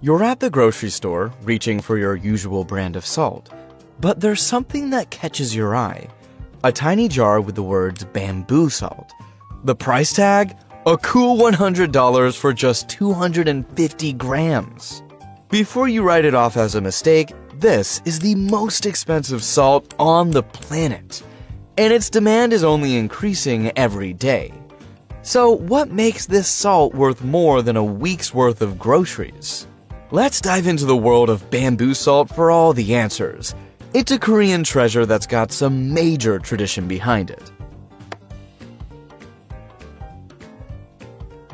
You're at the grocery store, reaching for your usual brand of salt. But there's something that catches your eye. A tiny jar with the words bamboo salt. The price tag? A cool $100 for just 250 grams. Before you write it off as a mistake, this is the most expensive salt on the planet. And its demand is only increasing every day. So what makes this salt worth more than a week's worth of groceries? Let's dive into the world of bamboo salt for all the answers. It's a Korean treasure that's got some major tradition behind it.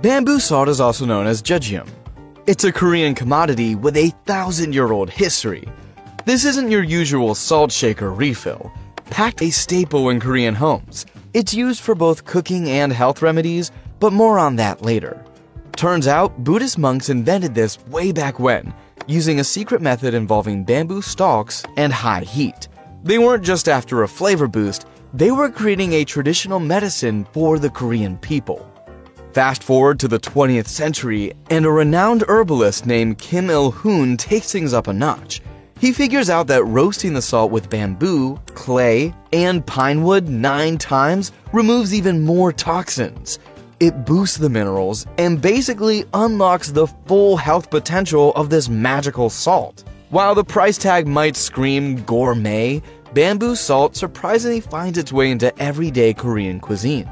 Bamboo salt is also known as jejeum. It's a Korean commodity with a 1,000-year-old history. This isn't your usual salt shaker refill. Packed a staple in Korean homes. It's used for both cooking and health remedies, but more on that later. Turns out, Buddhist monks invented this way back when, using a secret method involving bamboo stalks and high heat. They weren't just after a flavor boost, they were creating a traditional medicine for the Korean people. Fast forward to the 20th century, and a renowned herbalist named Kim Il-hoon takes things up a notch. He figures out that roasting the salt with bamboo, clay, and pine wood 9 times removes even more toxins. It boosts the minerals and basically unlocks the full health potential of this magical salt. While the price tag might scream gourmet, bamboo salt surprisingly finds its way into everyday Korean cuisine.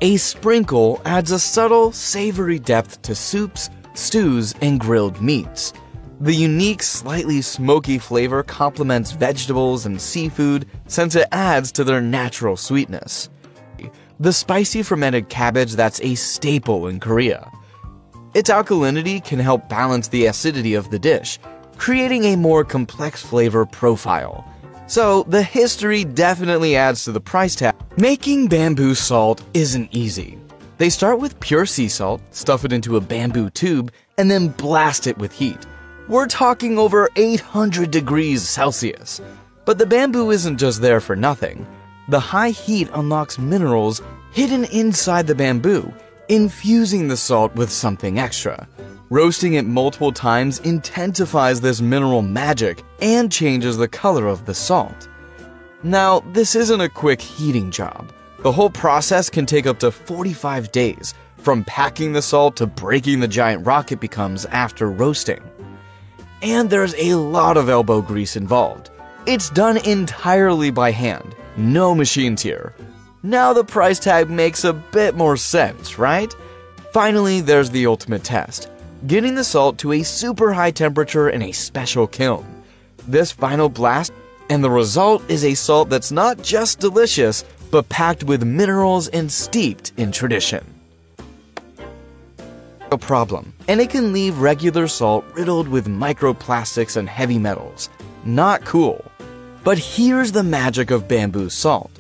A sprinkle adds a subtle, savory depth to soups, stews, and grilled meats. The unique, slightly smoky flavor complements vegetables and seafood since it adds to their natural sweetness. The spicy fermented cabbage that's a staple in Korea. Its alkalinity can help balance the acidity of the dish, creating a more complex flavor profile. So, the history definitely adds to the price tag. Making bamboo salt isn't easy. They start with pure sea salt, stuff it into a bamboo tube, and then blast it with heat. We're talking over 800 degrees Celsius. But the bamboo isn't just there for nothing. The high heat unlocks minerals hidden inside the bamboo, infusing the salt with something extra. Roasting it multiple times intensifies this mineral magic and changes the color of the salt. Now, this isn't a quick heating job. The whole process can take up to 45 days, from packing the salt to breaking the giant rock it becomes after roasting. And there's a lot of elbow grease involved. It's done entirely by hand, no machines here. Now the price tag makes a bit more sense, right? Finally, there's the ultimate test. Getting the salt to a super high temperature in a special kiln. This final blast, and the result is a salt that's not just delicious, but packed with minerals and steeped in tradition. A problem, and it can leave regular salt riddled with microplastics and heavy metals. Not cool. But here's the magic of bamboo salt.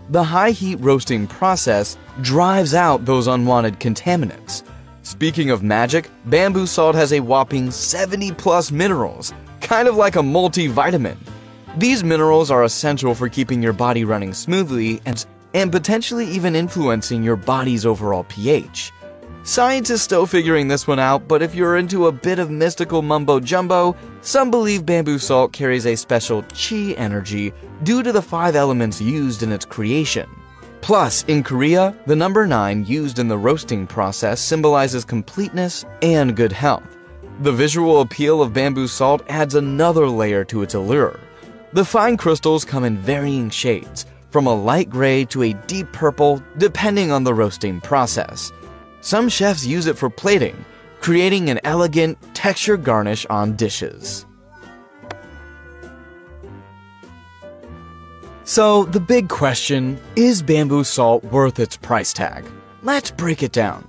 The high heat roasting process drives out those unwanted contaminants. Speaking of magic, bamboo salt has a whopping 70+ minerals, kind of like a multivitamin. These minerals are essential for keeping your body running smoothly and potentially even influencing your body's overall pH. Science is still figuring this one out, but if you're into a bit of mystical mumbo-jumbo, some believe bamboo salt carries a special chi energy due to the 5 elements used in its creation. Plus, in Korea, the number 9 used in the roasting process symbolizes completeness and good health. The visual appeal of bamboo salt adds another layer to its allure. The fine crystals come in varying shades, from a light gray to a deep purple, depending on the roasting process. Some chefs use it for plating, creating an elegant, textured garnish on dishes. So, the big question, is bamboo salt worth its price tag? Let's break it down.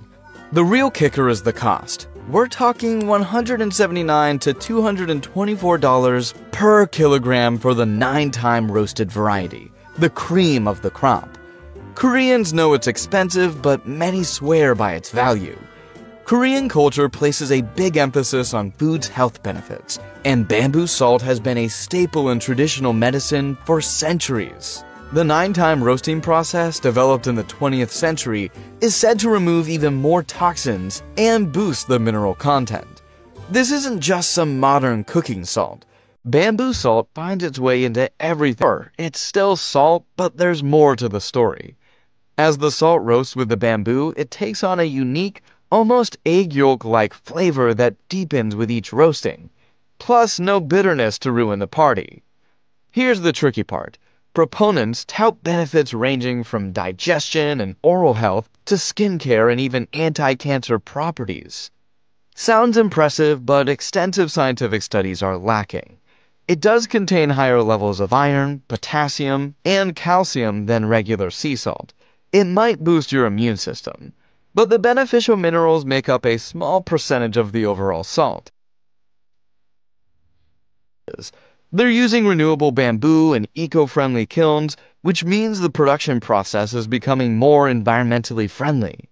The real kicker is the cost. We're talking $179 to $224 per kilogram for the 9-time roasted variety, the cream of the crop. Koreans know it's expensive, but many swear by its value. Korean culture places a big emphasis on food's health benefits, and bamboo salt has been a staple in traditional medicine for centuries. The 9-time roasting process, developed in the 20th century, is said to remove even more toxins and boost the mineral content. This isn't just some modern cooking salt. Bamboo salt finds its way into everything. It's still salt, but there's more to the story. As the salt roasts with the bamboo, it takes on a unique, almost egg yolk-like flavor that deepens with each roasting. Plus, no bitterness to ruin the party. Here's the tricky part. Proponents tout benefits ranging from digestion and oral health to skincare and even anti-cancer properties. Sounds impressive, but extensive scientific studies are lacking. It does contain higher levels of iron, potassium, and calcium than regular sea salt. It might boost your immune system, but the beneficial minerals make up a small percentage of the overall salt. They're using renewable bamboo and eco-friendly kilns, which means the production process is becoming more environmentally friendly.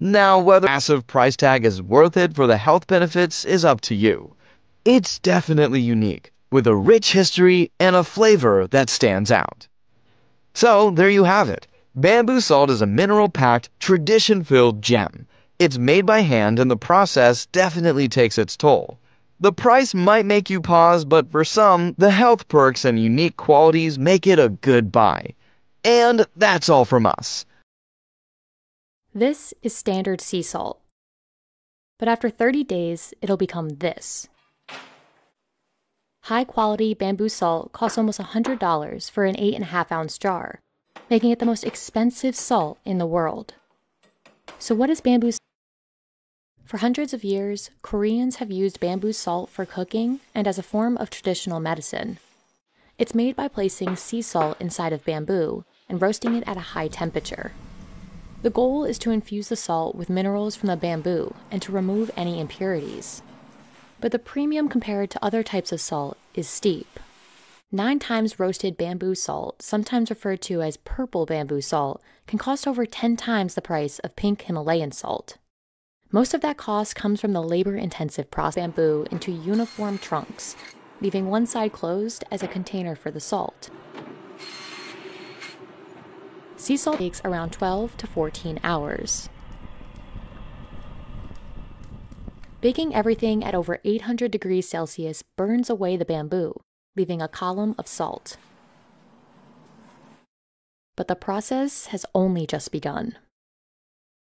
Now, whether the massive price tag is worth it for the health benefits is up to you. It's definitely unique, with a rich history and a flavor that stands out. So, there you have it. Bamboo salt is a mineral-packed, tradition-filled gem. It's made by hand and the process definitely takes its toll. The price might make you pause, but for some, the health perks and unique qualities make it a good buy. And that's all from us. This is standard sea salt. But after 30 days, it'll become this. High-quality bamboo salt costs almost $100 for an 8.5-ounce jar, making it the most expensive salt in the world. So what is bamboo salt? For hundreds of years, Koreans have used bamboo salt for cooking and as a form of traditional medicine. It's made by placing sea salt inside of bamboo and roasting it at a high temperature. The goal is to infuse the salt with minerals from the bamboo and to remove any impurities. But the premium compared to other types of salt is steep. 9 times roasted bamboo salt, sometimes referred to as purple bamboo salt, can cost over 10 times the price of pink Himalayan salt. Most of that cost comes from the labor-intensive process of bamboo into uniform trunks, leaving one side closed as a container for the salt. Sea salt takes around 12 to 14 hours. Baking everything at over 800 degrees Celsius burns away the bamboo, leaving a column of salt. But the process has only just begun.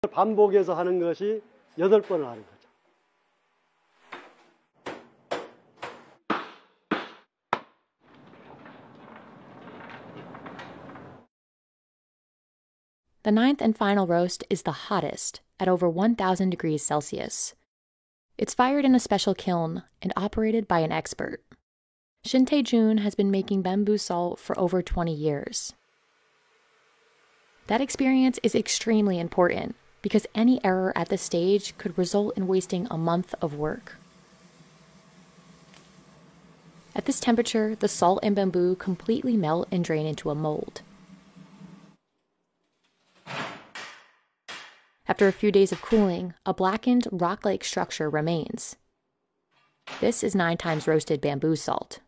반복해서 하는 것이 8번을 하는 거죠. The 9th and final roast is the hottest, at over 1,000 degrees Celsius. It's fired in a special kiln and operated by an expert. Shin Tae-jun has been making bamboo salt for over 20 years. That experience is extremely important because any error at this stage could result in wasting a month of work. At this temperature, the salt and bamboo completely melt and drain into a mold. After a few days of cooling, a blackened, rock-like structure remains. This is 9 times roasted bamboo salt.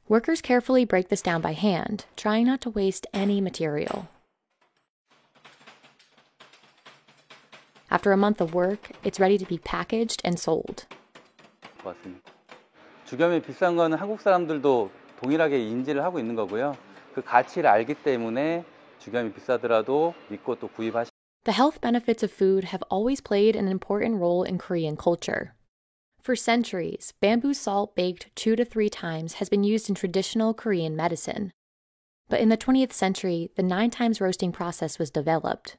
Workers carefully break this down by hand, trying not to waste any material. After a month of work, it's ready to be packaged and sold. 주겸이 비싼 거는 한국 사람들도 동일하게 인지를 하고 있는 거고요. 그 가치를 알기 때문에 주겸이 비싸더라도 믿고 또 구입하시. The health benefits of food have always played an important role in Korean culture. For centuries, bamboo salt baked 2 to 3 times has been used in traditional Korean medicine. But in the 20th century, the 9 times roasting process was developed.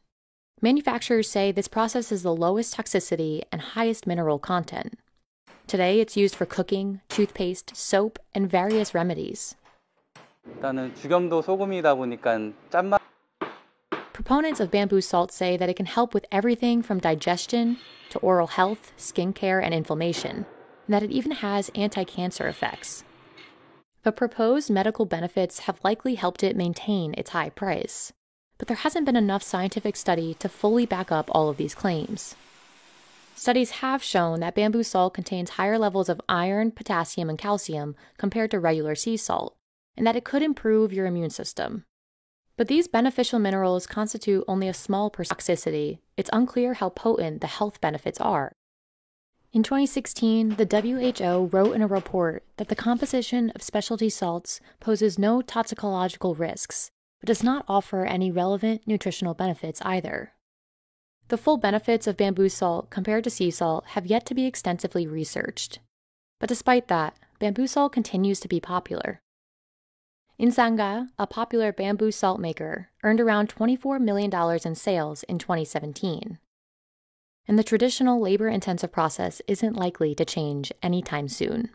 Manufacturers say this process is the lowest toxicity and highest mineral content. Today, it's used for cooking, toothpaste, soap, and various remedies. 일단은 주겸도 소금이다 보니까 짠맛. Proponents of bamboo salt say that it can help with everything from digestion to oral health, skincare, and inflammation, and that it even has anti-cancer effects. The proposed medical benefits have likely helped it maintain its high price, but there hasn't been enough scientific study to fully back up all of these claims. Studies have shown that bamboo salt contains higher levels of iron, potassium, and calcium compared to regular sea salt, and that it could improve your immune system. But these beneficial minerals constitute only a small percent of toxicity. It's unclear how potent the health benefits are. In 2016, the WHO wrote in a report that the composition of specialty salts poses no toxicological risks, but does not offer any relevant nutritional benefits either. The full benefits of bamboo salt compared to sea salt have yet to be extensively researched. But despite that, bamboo salt continues to be popular. Insanga, a popular bamboo salt maker, earned around $24 million in sales in 2017. And the traditional labor-intensive process isn't likely to change anytime soon.